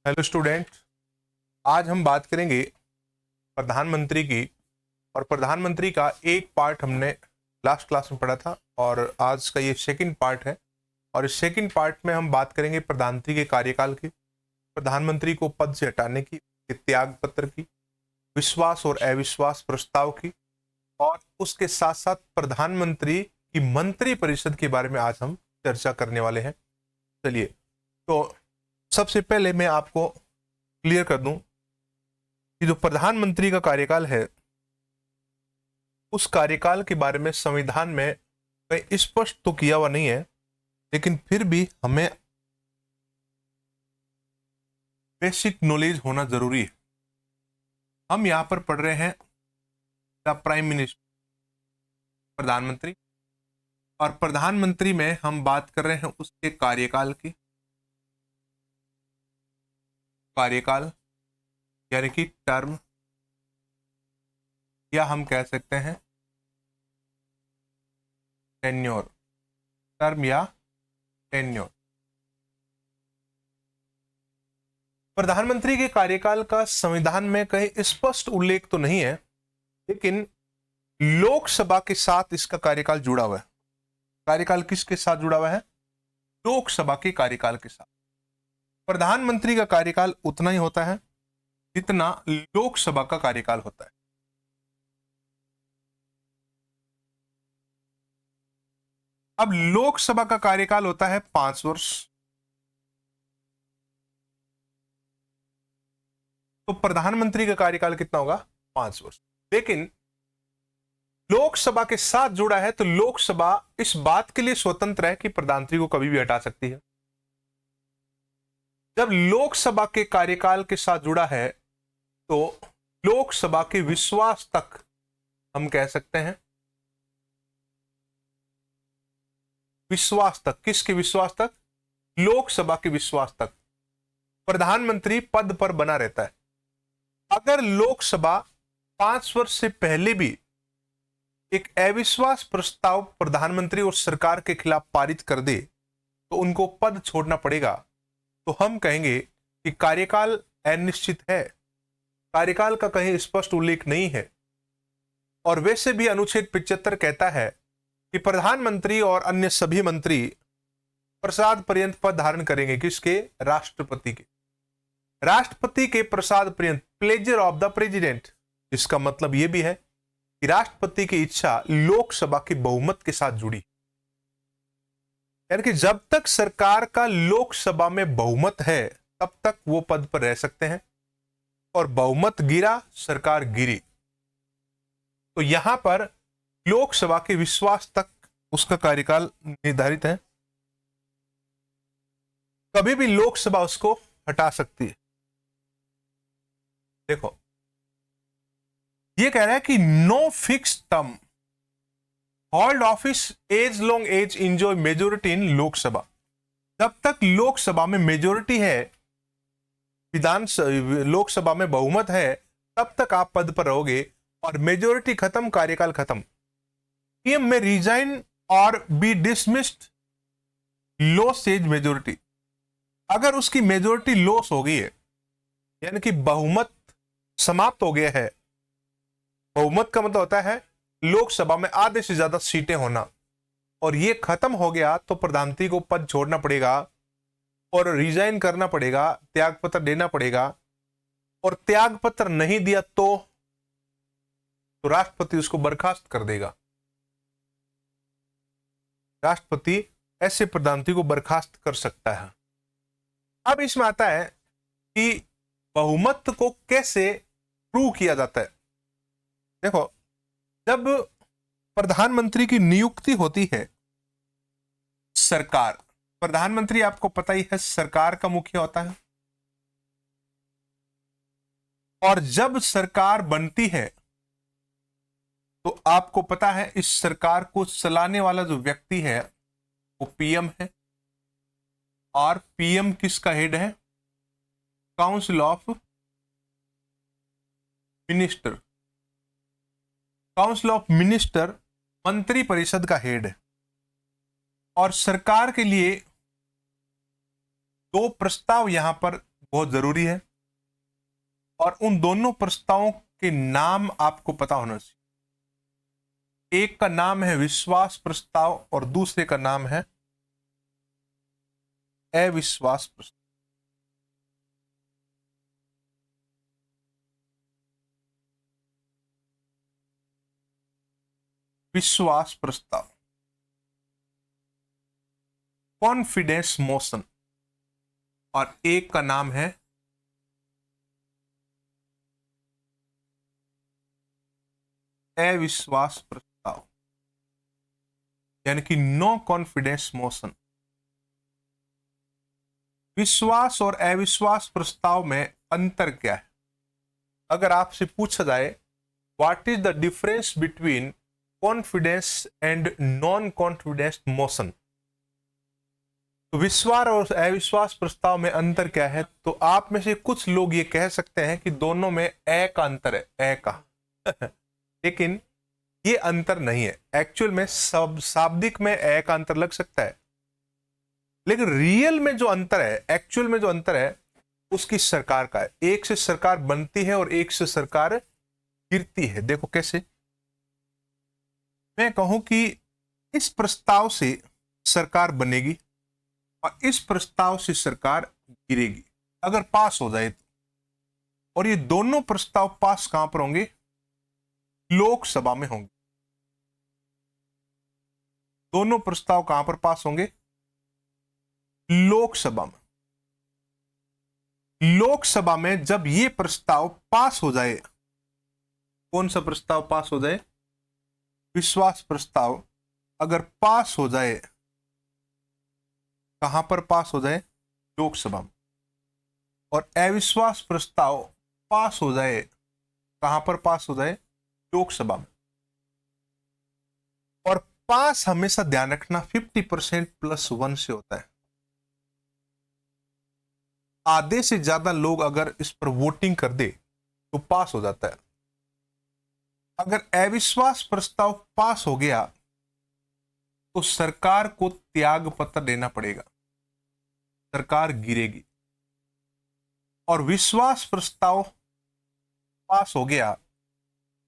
Hello student, आज हम बात करेंगे प्रधानमंत्री की। और प्रधानमंत्री का एक पार्ट हमने लास्ट क्लास में पढ़ा था और आज का ये सेकंड पार्ट है। और इस सेकंड पार्ट में हम बात करेंगे प्रधानमंत्री के कार्यकाल की, प्रधानमंत्री को पद से हटाने की, त्याग पत्र की, विश्वास और अविश्वास प्रस्ताव की, और उसके साथ साथ प्रधानमंत्री की मंत्री परिषद के बारे में आज हम चर्चा करने वाले हैं। चलिए, तो सबसे पहले मैं आपको क्लियर कर दूं कि जो प्रधानमंत्री का कार्यकाल है उस कार्यकाल के बारे में संविधान में कहीं स्पष्ट तो किया हुआ नहीं है, लेकिन फिर भी हमें बेसिक नॉलेज होना जरूरी है। हम यहां पर पढ़ रहे हैं द प्राइम मिनिस्टर, प्रधानमंत्री, और प्रधानमंत्री में हम बात कर रहे हैं उसके कार्यकाल की। कार्यकाल यानी कि टर्म, या हम कह सकते हैं टेन्योर, टर्म या टेन्योर। प्रधानमंत्री के कार्यकाल का संविधान में कहीं स्पष्ट उल्लेख तो नहीं है, लेकिन लोकसभा के साथ इसका कार्यकाल जुड़ा हुआ है। कार्यकाल किसके साथ जुड़ा हुआ है? लोकसभा के कार्यकाल के साथ। प्रधानमंत्री का कार्यकाल उतना ही होता है जितना लोकसभा का कार्यकाल होता है। अब लोकसभा का कार्यकाल होता है 5 वर्ष, तो प्रधानमंत्री का कार्यकाल कितना होगा? 5 वर्ष। लेकिन लोकसभा के साथ जुड़ा है तो लोकसभा इस बात के लिए स्वतंत्र है कि प्रधानमंत्री को कभी भी हटा सकती है। जब लोकसभा के कार्यकाल के साथ जुड़ा है तो लोकसभा के विश्वास तक हम कह सकते हैं, विश्वास तक। किसके विश्वास तक? लोकसभा के विश्वास तक प्रधानमंत्री पद पर बना रहता है। अगर लोकसभा 5 वर्ष से पहले भी एक अविश्वास प्रस्ताव प्रधानमंत्री और सरकार के खिलाफ पारित कर दे तो उनको पद छोड़ना पड़ेगा। तो हम कहेंगे कि कार्यकाल अनिश्चित है, कार्यकाल का कहीं स्पष्ट उल्लेख नहीं है। और वैसे भी अनुच्छेद 75 कहता है कि प्रधानमंत्री और अन्य सभी मंत्री प्रसाद पर्यंत पद धारण करेंगे। किसके? राष्ट्रपति के। राष्ट्रपति के प्रसाद पर्यंत, प्लेजर ऑफ द प्रेसिडेंट। इसका मतलब यह भी है कि राष्ट्रपति की इच्छा लोकसभा के बहुमत के साथ जुड़ी, यानी कि जब तक सरकार का लोकसभा में बहुमत है तब तक वो पद पर रह सकते हैं, और बहुमत गिरा, सरकार गिरी, तो यहां पर लोकसभा के विश्वास तक उसका कार्यकाल निर्धारित है। कभी भी लोकसभा उसको हटा सकती है। देखो, ये कह रहा है कि no fix term, hold office as long as enjoy majority in Lok Sabha. जब तक लोकसभा में मेजोरिटी है, लोकसभा में बहुमत है, तब तक आप पद पर रहोगे, और मेजोरिटी खत्म, कार्यकाल खत्म। पीएम में रिजाइन और be dismissed loss as majority. अगर उसकी मेजोरिटी लॉस हो गई है, यानी कि बहुमत समाप्त हो गया है, बहुमत का मतलब होता है लोकसभा में आधे से ज्यादा सीटें होना, और ये खत्म हो गया, तो प्रधानमंत्री को पद छोड़ना पड़ेगा और रिजाइन करना पड़ेगा, त्यागपत्र देना पड़ेगा। और त्यागपत्र नहीं दिया तो राष्ट्रपति उसको बर्खास्त कर देगा। राष्ट्रपति ऐसे प्रधानमंत्री को बर्खास्त कर सकता है। अब इसमें आता है कि बहुमत को कैसे प्रूव किया जाता है। देखो, जब प्रधानमंत्री की नियुक्ति होती है, सरकार, प्रधानमंत्री आपको पता ही है सरकार का मुखिया होता है, और जब सरकार बनती है तो आपको पता है इस सरकार को चलाने वाला जो व्यक्ति है वो पीएम है। और पीएम किसका हेड है? Council of minister. Council of minister मंत्री परिषद का हेड है। और सरकार के लिए दो प्रस्ताव यहां पर बहुत जरूरी है, और उन दोनों प्रस्तावों के नाम आपको पता होना चाहिए। एक का नाम है विश्वास प्रस्ताव और दूसरे का नाम है अविश्वास प्रस्ताव। विश्वास प्रस्ताव, कॉन्फिडेंस मोशन, और एक का नाम है अविश्वास प्रस्ताव, यानी कि नो कॉन्फिडेंस मोशन। विश्वास और अविश्वास प्रस्ताव में अंतर क्या है? अगर आपसे पूछा जाए what is the difference between confidence and non confidence motion, तो विश्वास और अविश्वास प्रस्ताव में अंतर क्या है? तो आप में से कुछ लोग ये कह सकते हैं कि दोनों में ए का अंतर है, ए का लेकिन ये अंतर नहीं है। एक्चुअल में सब शाब्दिक में ए का अंतर लग सकता है, लेकिन रियल में जो अंतर है, एक्चुअल में जो अंतर है, उसकी सरकार का है। एक से सरकार बनती है और एक से सरकार गिरती है। देखो कैसे, मैं कहूं कि इस प्रस्ताव से सरकार बनेगी और इस प्रस्ताव से सरकार गिरेगी अगर पास हो जाए तो। और ये दोनों प्रस्ताव पास कहां पर होंगे? लोकसभा में होंगे। दोनों प्रस्ताव कहां पर पास होंगे? लोकसभा में। लोकसभा में जब ये प्रस्ताव पास हो जाए, कौन सा प्रस्ताव पास हो जाए? विश्वास प्रस्ताव अगर पास हो जाए, कहां पर पास हो जाए? लोकसभा में। और अविश्वास प्रस्ताव पास हो जाए, कहां पर पास हो जाए? लोकसभा में। और पास हमेशा ध्यान रखना 50% +1 से होता है। आधे से ज्यादा लोग अगर इस पर वोटिंग कर दे तो पास हो जाता है। अगर अविश्वास प्रस्ताव पास हो गया तो सरकार को त्याग पत्र देना पड़ेगा, सरकार गिरेगी। और विश्वास प्रस्ताव पास हो गया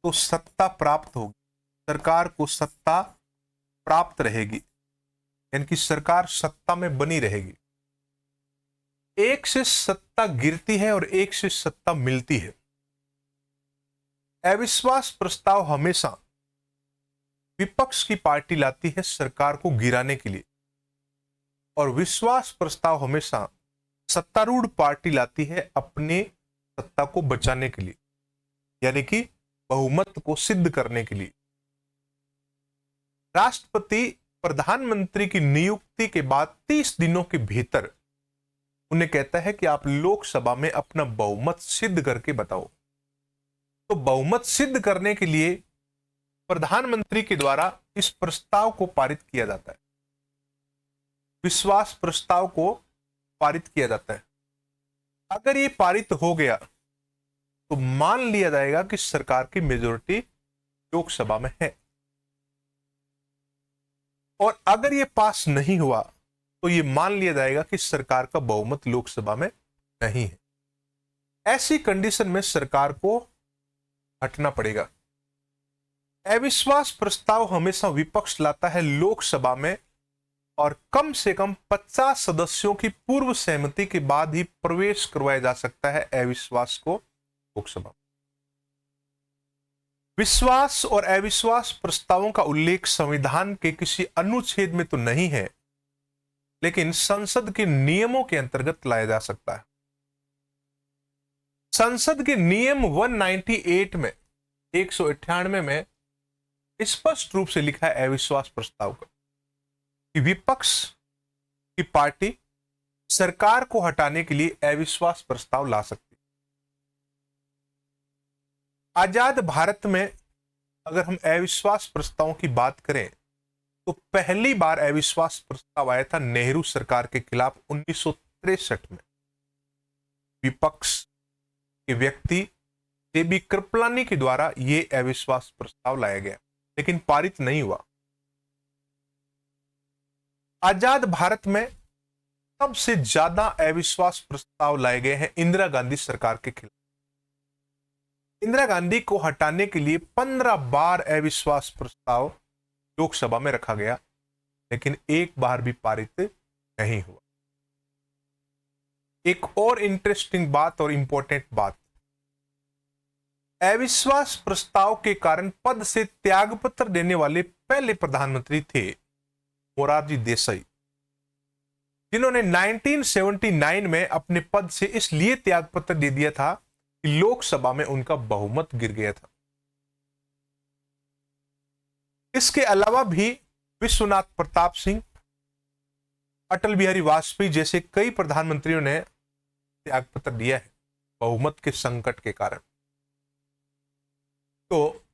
तो सत्ता प्राप्त होगी, सरकार को सत्ता प्राप्त रहेगी, यानी कि सरकार सत्ता में बनी रहेगी। एक से सत्ता गिरती है और एक से सत्ता मिलती है। अविश्वास प्रस्ताव हमेशा विपक्ष की पार्टी लाती है सरकार को गिराने के लिए, और विश्वास प्रस्ताव हमेशा सत्तारूढ़ पार्टी लाती है अपने सत्ता को बचाने के लिए, यानी कि बहुमत को सिद्ध करने के लिए। राष्ट्रपति प्रधानमंत्री की नियुक्ति के बाद 30 दिनों के भीतर उन्हें कहता है कि आप लोकसभा में अपना बहुमत सिद्ध करके बताओ। तो बहुमत सिद्ध करने के लिए प्रधानमंत्री के द्वारा इस प्रस्ताव को पारित किया जाता है, विश्वास प्रस्ताव को पारित किया जाता है। अगर ये पारित हो गया तो मान लिया जाएगा कि सरकार की मेजोरिटी लोकसभा में है, और अगर ये पास नहीं हुआ तो ये मान लिया जाएगा कि सरकार का बहुमत लोकसभा में नहीं है। ऐसी कंडीशन में सरकार को हटना पड़ेगा। अविश्वास प्रस्ताव हमेशा विपक्ष लाता है लोकसभा में, और कम से कम 50 सदस्यों की पूर्व सहमति के बाद ही प्रवेश करवाया जा सकता है अविश्वास को लोकसभा। विश्वास और अविश्वास प्रस्तावों का उल्लेख संविधान के किसी अनुच्छेद में तो नहीं है, लेकिन संसद के नियमों के अंतर्गत लाया जा सकता है। संसद के नियम 198 में 198 में स्पष्ट रूप से लिखा है अविश्वास प्रस्ताव का कि विपक्ष की पार्टी सरकार को हटाने के लिए अविश्वास प्रस्ताव ला सकती है। आजाद भारत में अगर हम अविश्वास प्रस्तावों की बात करें तो पहली बार अविश्वास प्रस्ताव आया था नेहरू सरकार के खिलाफ 1963 में। विपक्ष के व्यक्ति जेबी कृपलानी के द्वारा यह अविश्वास प्रस्ताव लाया गया, लेकिन पारित नहीं हुआ। आजाद भारत में सबसे ज्यादा अविश्वास प्रस्ताव लाए गए हैं इंदिरा गांधी सरकार के खिलाफ। इंदिरा गांधी को हटाने के लिए 15 बार अविश्वास प्रस्ताव लोकसभा में रखा गया, लेकिन एक बार भी पारित नहीं हुआ। एक और इंटरेस्टिंग बात और इंपॉर्टेंट बात, अविश्वास प्रस्ताव के कारण पद से त्यागपत्र देने वाले पहले प्रधानमंत्री थे मोरारजी देसाई, जिन्होंने 1979 में अपने पद से इसलिए त्यागपत्र दे दिया था कि लोकसभा में उनका बहुमत गिर गया था। इसके अलावा भी विश्वनाथ प्रताप सिंह, अटल बिहारी वाजपेयी जैसे कई प्रधानमंत्रियों ने त्यागपत्र दिया है बहुमत के संकट के कारण। तो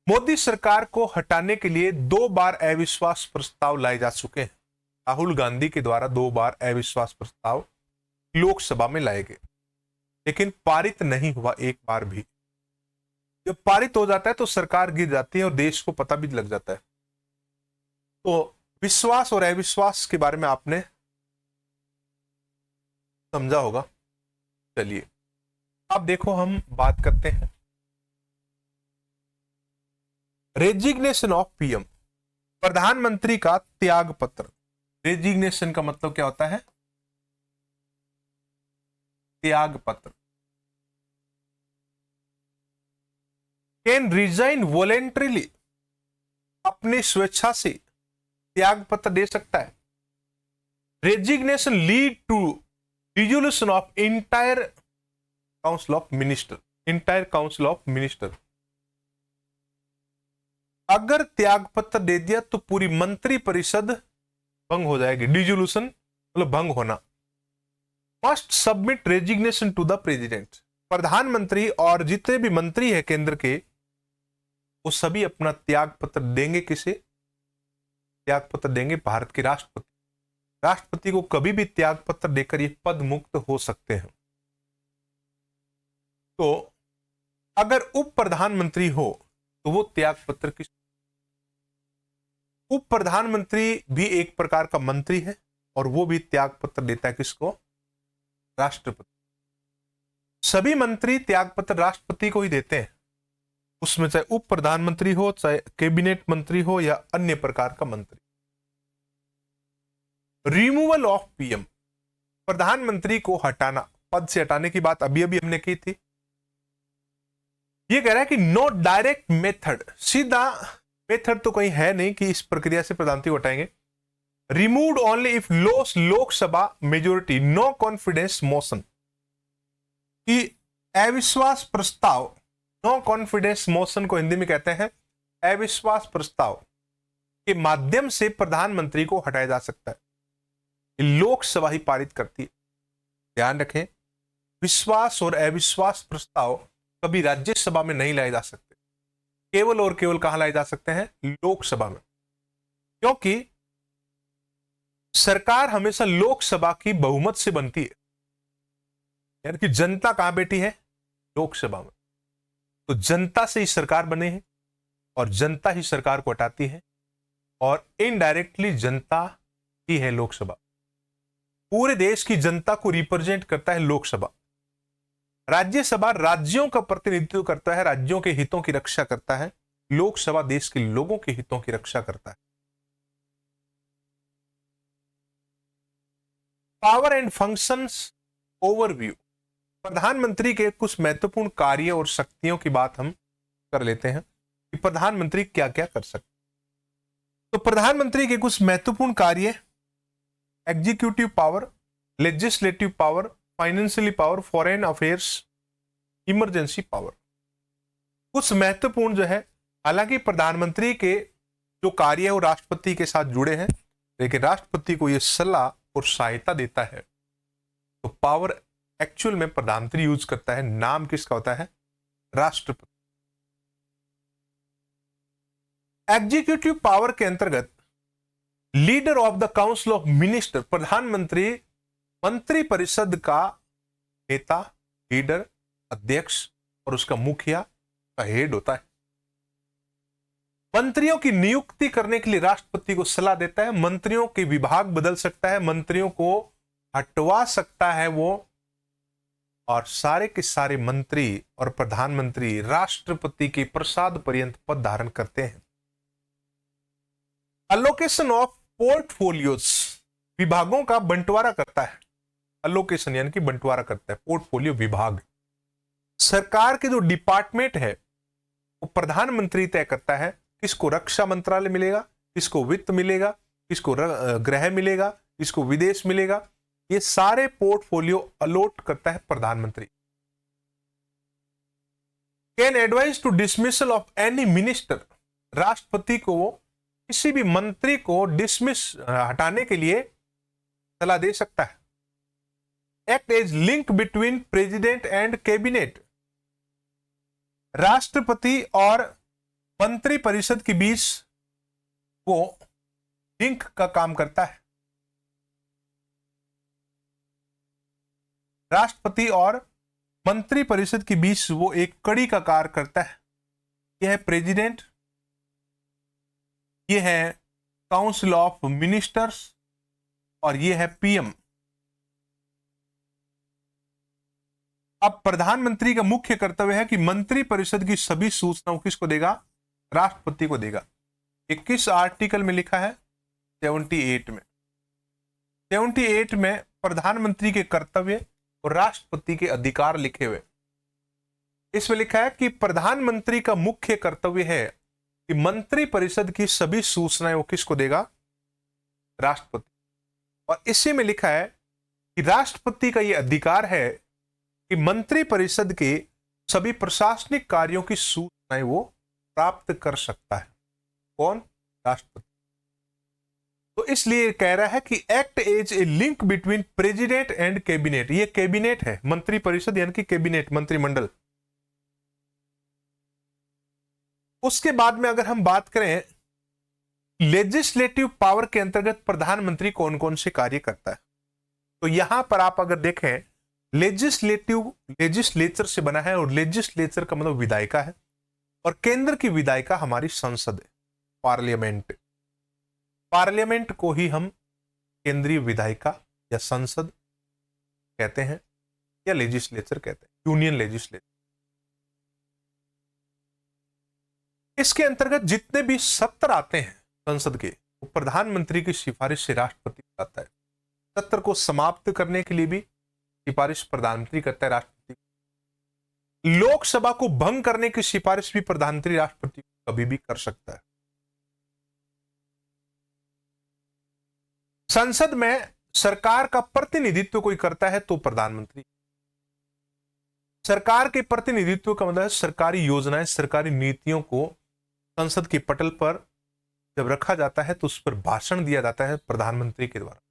मोदी सरकार को हटाने के लिए 2 बार अविश्वास प्रस्ताव लाए जा चुके हैं। राहुल गांधी के द्वारा 2 बार अविश्वास प्रस्ताव लोकसभा में लाए गए, लेकिन पारित नहीं हुआ एक बार भी। जब पारित हो जाता है तो सरकार गिर जाती है और देश को पता भी लग जाता है। तो विश्वास और अविश्वास के बारे में आपने समझा होगा। चलिए अब देखो, हम बात करते हैं रेजिग्नेशन ऑफ पीएम, प्रधानमंत्री का त्याग पत्र। रेजिग्नेशन का मतलब क्या होता है? त्याग पत्र। कैन रिजाइन वॉलेंटरीली, अपनी स्वेच्छा से त्याग पत्र दे सकता है। Resignation lead to dissolution of entire council of minister. Entire council of minister, अगर त्याग पत्र दे दिया तो पूरी मंत्री परिषद भंग हो जाएगी। डिसोल्यूशन मतलब भंग होना। Must submit resignation to the president, प्रधानमंत्री और जितने भी मंत्री हैं केंद्र के, वो सभी अपना त्याग पत्र देंगे। किसे त्याग पत्र देंगे? भारत के राष्ट्रपति। राष्ट्रपति को कभी भी त्याग पत्र देकर ये पद मुक्त हो सकते हैं। तो अगर उप प्रधानमंत्री हो तो वो त्याग पत्र किस? उप प्रधानमंत्री भी एक प्रकार का मंत्री है और वो भी त्याग पत्र देता है। किसको? राष्ट्रपति। सभी मंत्री त्याग पत्र राष्ट्रपति को ही देते हैं, उसमें चाहे उप प्रधानमंत्री हो, चाहे कैबिनेट मंत्री हो या अन्य प्रकार का मंत्री। रिमूवल ऑफ पीएम, प्रधानमंत्री को हटाना, पद से हटाने की बात अभी अभी हमने की थी। ये कह रहा है कि नो डायरेक्ट मेथड, सीधा मेथड तो कहीं है नहीं कि इस प्रक्रिया से प्रधानमंत्री को हटाएंगे। Removed only if loss Lok Sabha majority, no confidence motion, कि अविश्वास प्रस्ताव, नो कॉन्फिडेंस मोशन को हिंदी में कहते हैं अविश्वास प्रस्ताव, के माध्यम से प्रधानमंत्री को हटाया जा सकता है। लोकसभा ही पारित करती है। ध्यान रखें, विश्वास और अविश्वास प्रस्ताव कभी राज्यसभा में नहीं लाए जा सकते, केवल और केवल कहां लाए जा सकते हैं? लोकसभा में, क्योंकि सरकार हमेशा लोकसभा की बहुमत से बनती है। यानी कि जनता कहां बैठी है? लोकसभा में। तो जनता से ही सरकार बने हैं और जनता ही सरकार को हटाती है, और इनडायरेक्टली जनता ही है लोकसभा। पूरे देश की जनता को रिप्रेजेंट करता है लोकसभा। राज्यसभा राज्यों का प्रतिनिधित्व करता है, राज्यों के हितों की रक्षा करता है। लोकसभा देश के लोगों के हितों की रक्षा करता है। पावर एंड फंक्शंस ओवरव्यू, प्रधानमंत्री के कुछ महत्वपूर्ण कार्य और शक्तियों की बात हम कर लेते हैं कि प्रधानमंत्री क्या क्या कर सकते। तो प्रधानमंत्री के कुछ महत्वपूर्ण कार्य: executive power, legislative power, financially power, foreign affairs, emergency power. कुछ महत्वपूर्ण जो है, हालांकि प्रधानमंत्री के जो कार्य है वो राष्ट्रपति के साथ जुड़े हैं, लेकिन राष्ट्रपति को यह सलाह और सहायता देता है। तो पावर एक्चुअल में प्रधानमंत्री यूज करता है, नाम किसका होता है? राष्ट्रपति। एग्जीक्यूटिव पावर के अंतर्गत leader of the council of minister, प्रधानमंत्री मंत्री परिषद का नेता, लीडर, अध्यक्ष और उसका मुखिया का हेड होता है। मंत्रियों की नियुक्ति करने के लिए राष्ट्रपति को सलाह देता है। मंत्रियों के विभाग बदल सकता है, मंत्रियों को हटवा सकता है वो, और सारे के सारे मंत्री और प्रधानमंत्री राष्ट्रपति के प्रसाद पर्यंत पद धारण करते हैं। अलोकेशन ऑफ पोर्टफोलियोज, विभागों का बंटवारा करता है। अलोकेशन यानी कि बंटवारा करता है, पोर्टफोलियो विभाग। सरकार के जो डिपार्टमेंट है वो प्रधानमंत्री तय करता है, किसको रक्षा मंत्रालय मिलेगा, किसको वित्त मिलेगा, किसको गृह मिलेगा, किसको विदेश मिलेगा। ये सारे पोर्टफोलियो अलॉट करता है प्रधानमंत्री। Can advise to dismissal of any minister, राष्ट्रपति को वो किसी भी मंत्री को डिसमिस हटाने के लिए सलाह दे सकता है। Act as link between president and cabinet, राष्ट्रपति और मंत्री परिषद के बीच वो लिंक का काम करता है। राष्ट्रपति और मंत्री परिषद के बीच वो एक कड़ी का कार्य करता है। यह है प्रेसिडेंट, यह है काउंसिल ऑफ मिनिस्टर्स, और यह है पीएम। अब प्रधानमंत्री का मुख्य कर्तव्य है कि मंत्री परिषद की सभी सूचनाओं किसको देगा, राष्ट्रपति को देगा। 21 आर्टिकल में लिखा है 78 में 78 में प्रधानमंत्री के कर्तव्य और राष्ट्रपति के अधिकार लिखे हुए। इसमें लिखा है कि प्रधानमंत्री का मुख्य कर्तव्य है कि मंत्री परिषद की सभी सूचनाएं वो किसको देगा, राष्ट्रपति। और इसी में लिखा है कि राष्ट्रपति का यह अधिकार है कि मंत्री परिषद के सभी प्रशासनिक कार्यों की सूचनाएं वो प्राप्त कर सकता है। कौन, राष्ट्रपति। तो इसलिए कह रहा है कि act as a link between president and cabinet, ये कैबिनेट है, मंत्री परिषद यानी कि कैबिनेट, मंत्रिमंडल। उसके बाद में अगर हम बात करें लेजिस्लेटिव पावर के अंतर्गत प्रधानमंत्री कौन कौन से कार्य करता है, तो यहां पर आप अगर देखें लेजिस्लेटिव लेजिस्लेचर से बना है, और लेजिस्लेचर का मतलब विधायिका है, और केंद्र की विधायिका हमारी संसद है, पार्लियामेंट। पार्लियामेंट को ही हम केंद्रीय विधायिका या संसद कहते हैं, या लेजिस्लेचर कहते हैं, यूनियन लेजिस्लेचर। इसके अंतर्गत जितने भी सत्र आते हैं संसद के, वो प्रधानमंत्री की सिफारिश से राष्ट्रपति आता है। सत्र को समाप्त करने के लिए भी सिफारिश प्रधानमंत्री करता है, राष्ट्रपति। लोकसभा को भंग करने की सिफारिश भी प्रधानमंत्री राष्ट्रपति कभी भी कर सकता है। संसद में सरकार का प्रतिनिधित्व कोई करता है तो प्रधानमंत्री। सरकार के प्रतिनिधित्व का मतलब है सरकारी योजनाएं, सरकारी नीतियों को संसद के पटल पर जब रखा जाता है तो उस पर भाषण दिया जाता है प्रधानमंत्री के द्वारा।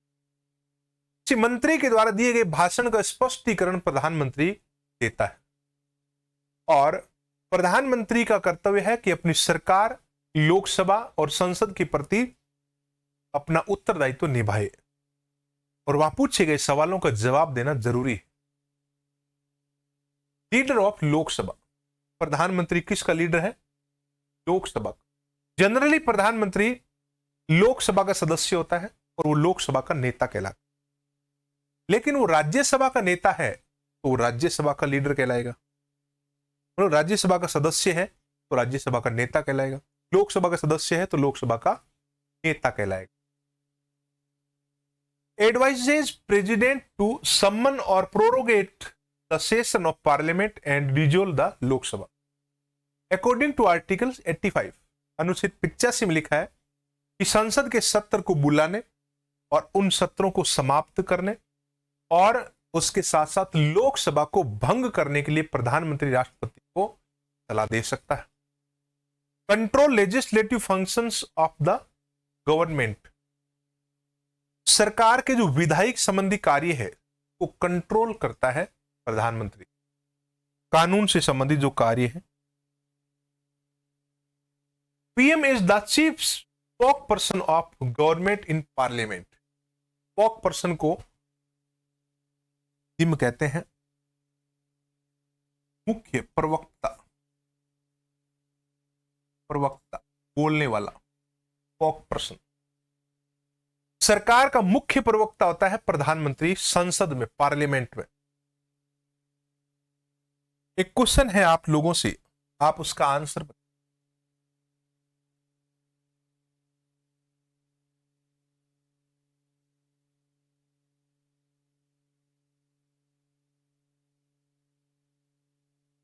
मंत्री के द्वारा दिए गए भाषण का स्पष्टीकरण प्रधानमंत्री देता है, और प्रधानमंत्री का कर्तव्य है कि अपनी सरकार, लोकसभा और संसद के प्रति अपना उत्तरदायित्व निभाए, और वहां पूछे गए सवालों का जवाब देना जरूरी है। लीडर ऑफ लोकसभा, प्रधानमंत्री किसका लीडर है, लोकसभा। जनरली प्रधानमंत्री लोकसभा का सदस्य होता है और वो लोकसभा का नेता कहलाता है, लेकिन वो राज्यसभा का नेता है तो वो राज्यसभा का लीडर कहलाएगा, और राज्यसभा का सदस्य है तो राज्यसभा का नेता कहलाएगा, लोकसभा का सदस्य है तो लोकसभा का नेता कहलाएगा। एडवाइजेज प्रेसिडेंट टू समन और prorogue the session of parliament and dissolve the Lok Sabha according to article 85। अनुच्छेद 85 में लिखा है कि संसद के सत्र को बुलाने और उन सत्रों को समाप्त करने और उसके साथ साथ लोकसभा को भंग करने के लिए प्रधानमंत्री राष्ट्रपति को सलाह दे सकता है। Control legislative functions of the government, सरकार के जो विधायिक संबंधी कार्य है वो कंट्रोल करता है प्रधानमंत्री, कानून से संबंधित जो कार्य है। PM is the chief spoke person of government in parliament. Spoke person को पीएम कहते हैं, मुख्य प्रवक्ता, प्रवक्ता बोलने वाला, स्पोक पर्सन। सरकार का मुख्य प्रवक्ता होता है प्रधानमंत्री, संसद में, पार्लियामेंट में। एक क्वेश्चन है आप लोगों से, आप उसका आंसर बताइए।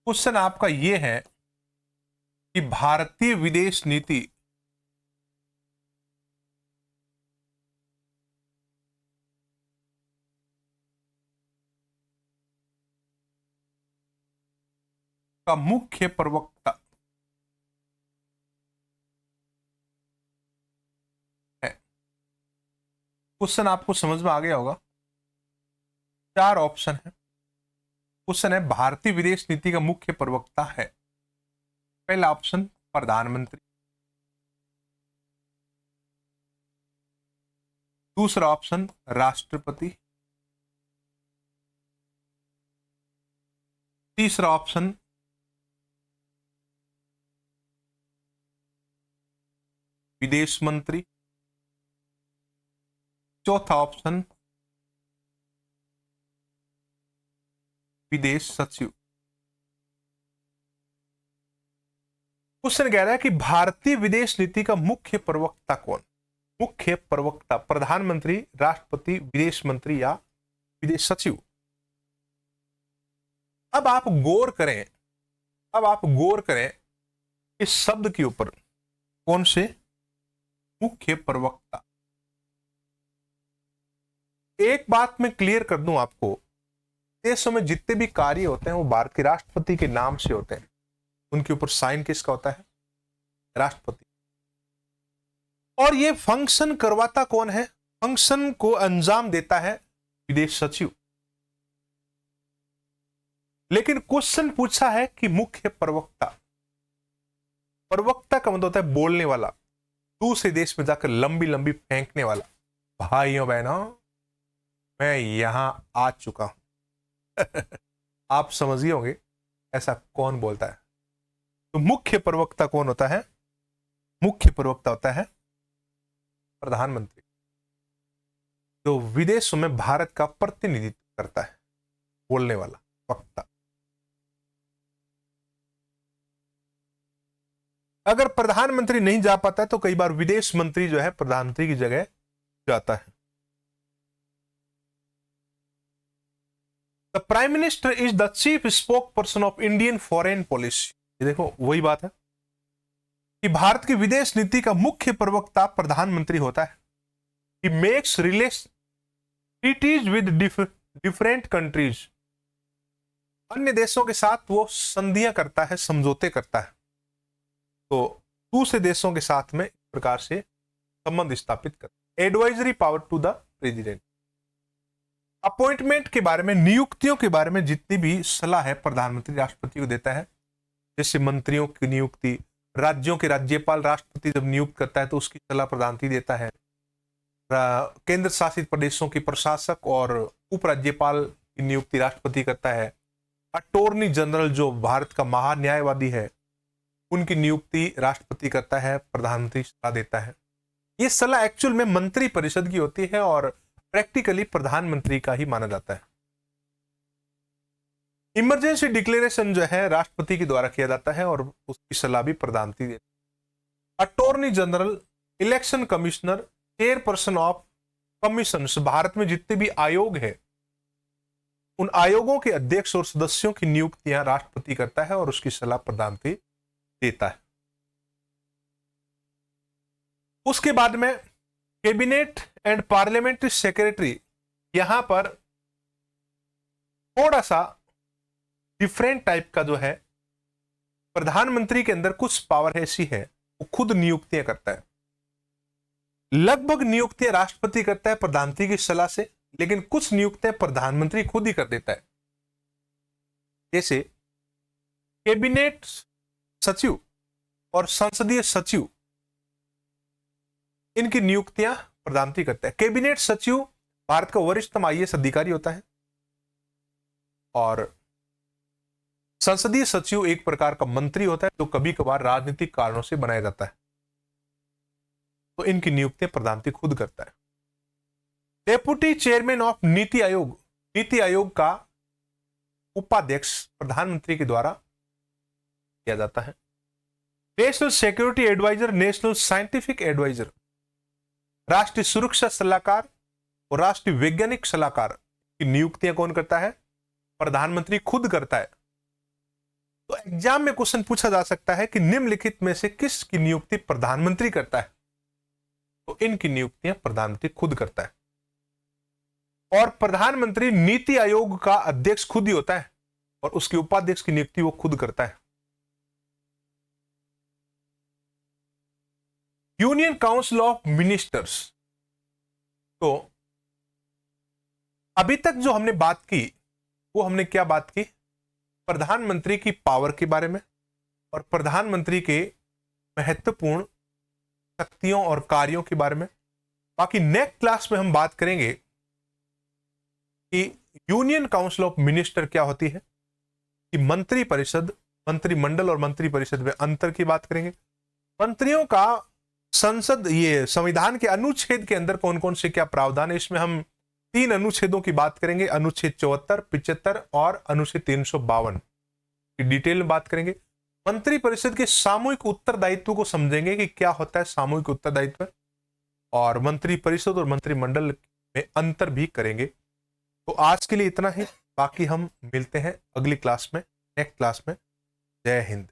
क्वेश्चन आपका यह है कि भारतीय विदेश नीति का मुख्य प्रवक्ता है। क्वेश्चन आपको समझ में आ गया होगा। 4 ऑप्शन है। क्वेश्चन है भारतीय विदेश नीति का मुख्य प्रवक्ता है। पहला ऑप्शन प्रधानमंत्री, दूसरा ऑप्शन राष्ट्रपति, तीसरा ऑप्शन विदेश मंत्री, चौथा ऑप्शन विदेश सचिव। क्वेश्चन कह रहा है कि भारतीय विदेश नीति का मुख्य प्रवक्ता कौन? मुख्य प्रवक्ता प्रधानमंत्री, राष्ट्रपति, विदेश मंत्री या विदेश सचिव। अब आप गौर करें इस शब्द के ऊपर, कौन से? मुख्य प्रवक्ता। एक बात मैं क्लियर कर दूं आपको, देशों में जितने भी कार्य होते हैं वो भारत के राष्ट्रपति के नाम से होते हैं। उनके ऊपर साइन किसका होता है? राष्ट्रपति। और ये फंक्शन करवाता कौन है? फंक्शन को अंजाम देता है विदेश सचिव। लेकिन क्वेश्चन पूछा है कि मुख्य प्रवक्ता। प्रवक्ता का मतलब होता है बोलने वाला, दूसरे देश में जाकर लंबी लंबी फेंकने वाला। भाइयों बहनों, मैं यहां आ चुका हूं। आप समझिए होंगे ऐसा कौन बोलता है। तो मुख्य प्रवक्ता कौन होता है? मुख्य प्रवक्ता होता है प्रधानमंत्री, जो विदेशों में भारत का प्रतिनिधित्व करता है, बोलने वाला वक्ता। अगर प्रधानमंत्री नहीं जा पाता है तो कई बार विदेश मंत्री जो है प्रधानमंत्री की जगह जाता है। The prime minister is the chief spoke person of Indian foreign policy. ये देखो वही बात है कि भारत की विदेश नीति का मुख्य प्रवक्ता प्रधानमंत्री होता है। He makes relation treaties with different countries. अन्य देशों के साथ वो संधियां करता है, समझौते करता है। तो दूसरे देशों के साथ में इस प्रकार से संबंध स्थापित करता है। Advisory power to the president. Appointment के बारे में, नियुक्तियों के बारे में जितनी भी सलाह है प्रधानमंत्री राष्ट्रपति को देता है। जैसे मंत्रियों की नियुक्ति, राज्यों के राज्यपाल राष्ट्रपति जब नियुक्त करता है तो उसकी सलाह प्रधानमंत्री देता है। केंद्र शासित प्रदेशों के प्रशासक और उपराज्यपाल की नियुक्ति राष्ट्रपति करता है। अटॉर्नी जनरल जो भारत का महान्यायवादी है, उनकी नियुक्ति राष्ट्रपति करता है, प्रधानमंत्री सलाह देता है। यह सलाह एक्चुअल में मंत्री परिषद की होती है और प्रैक्टिकली प्रधानमंत्री का ही माना जाता है। इमरजेंसी डिक्लेरेशन जो है राष्ट्रपति के द्वारा किया जाता है और उसकी सलाह भी प्रधानमंत्री देता है। Attorney general, election commissioner, chairperson of commission, Bharat में जितने भी आयोग है उन आयोगों के अध्यक्ष और सदस्यों की नियुक्तियां राष्ट्रपति करता है और उसकी सलाह प्रधानमंत्री देता है। उसके बाद में कैबिनेट एंड पार्लियामेंट्री सेक्रेटरी, यहां पर थोड़ा सा डिफरेंट टाइप का जो है, प्रधानमंत्री के अंदर कुछ पावर ऐसी है वो खुद नियुक्तियां करता है। लगभग नियुक्तियां राष्ट्रपति करता है प्रधानमंत्री की सलाह से, लेकिन कुछ नियुक्तियां प्रधानमंत्री खुद ही कर देता है। जैसे कैबिनेट सचिव और संसदीय सचिव, इनकी नियुक्तियां प्रधानमंत्री करता है। कैबिनेट सचिव भारत का वरिष्ठतम आईएएस अधिकारी होता है और संसदीय सचिव एक प्रकार का मंत्री होता है जो कभी कभार राजनीतिक कारणों से बनाया जाता है। तो इनकी नियुक्तियां प्रधानमंत्री खुद करता है। Deputy chairman of NITI Aayog, NITI Aayog का उपाध्यक्ष प्रधानमंत्री के द्वारा किया जाता है। National security adviser, national scientific adviser, राष्ट्रीय सुरक्षा सलाहकार और राष्ट्रीय वैज्ञानिक सलाहकार की नियुक्तियां कौन करता है? प्रधानमंत्री खुद करता है। तो एग्जाम में क्वेश्चन पूछा जा सकता है कि निम्नलिखित में से किसकी नियुक्ति प्रधानमंत्री करता है? तो इनकी नियुक्तियां प्रधानमंत्री खुद करता है। और प्रधानमंत्री नीति आयोग का अध्यक्ष खुद ही होता है और उसके उपाध्यक्ष की नियुक्ति वो खुद करता है। यूनियन काउंसिल ऑफ मिनिस्टर्स, तो अभी तक जो हमने बात की वो हमने क्या बात की? प्रधानमंत्री की पावर के बारे में और प्रधानमंत्री के महत्वपूर्ण शक्तियों और कार्यों के बारे में। बाकी नेक्स्ट क्लास में हम बात करेंगे कि यूनियन काउंसिल ऑफ मिनिस्टर क्या होती है, कि मंत्री परिषद, मंत्रिमंडल और मंत्री परिषद में अंतर की बात करेंगे। मंत्रियों का संसद, ये संविधान के अनुच्छेद के अंदर कौन कौन से क्या प्रावधान है, इसमें हम 3 अनुच्छेदों की बात करेंगे, अनुच्छेद 74, 75 और अनुच्छेद 352 की डिटेल में बात करेंगे। मंत्री परिषद के सामूहिक उत्तरदायित्व को समझेंगे कि क्या होता है सामूहिक उत्तरदायित्व, और मंत्री परिषद और मंत्रिमंडल में अंतर भी करेंगे। तो आज के लिए इतना ही, बाकी हम मिलते हैं अगली क्लास में, नेक्स्ट क्लास में। जय हिंद।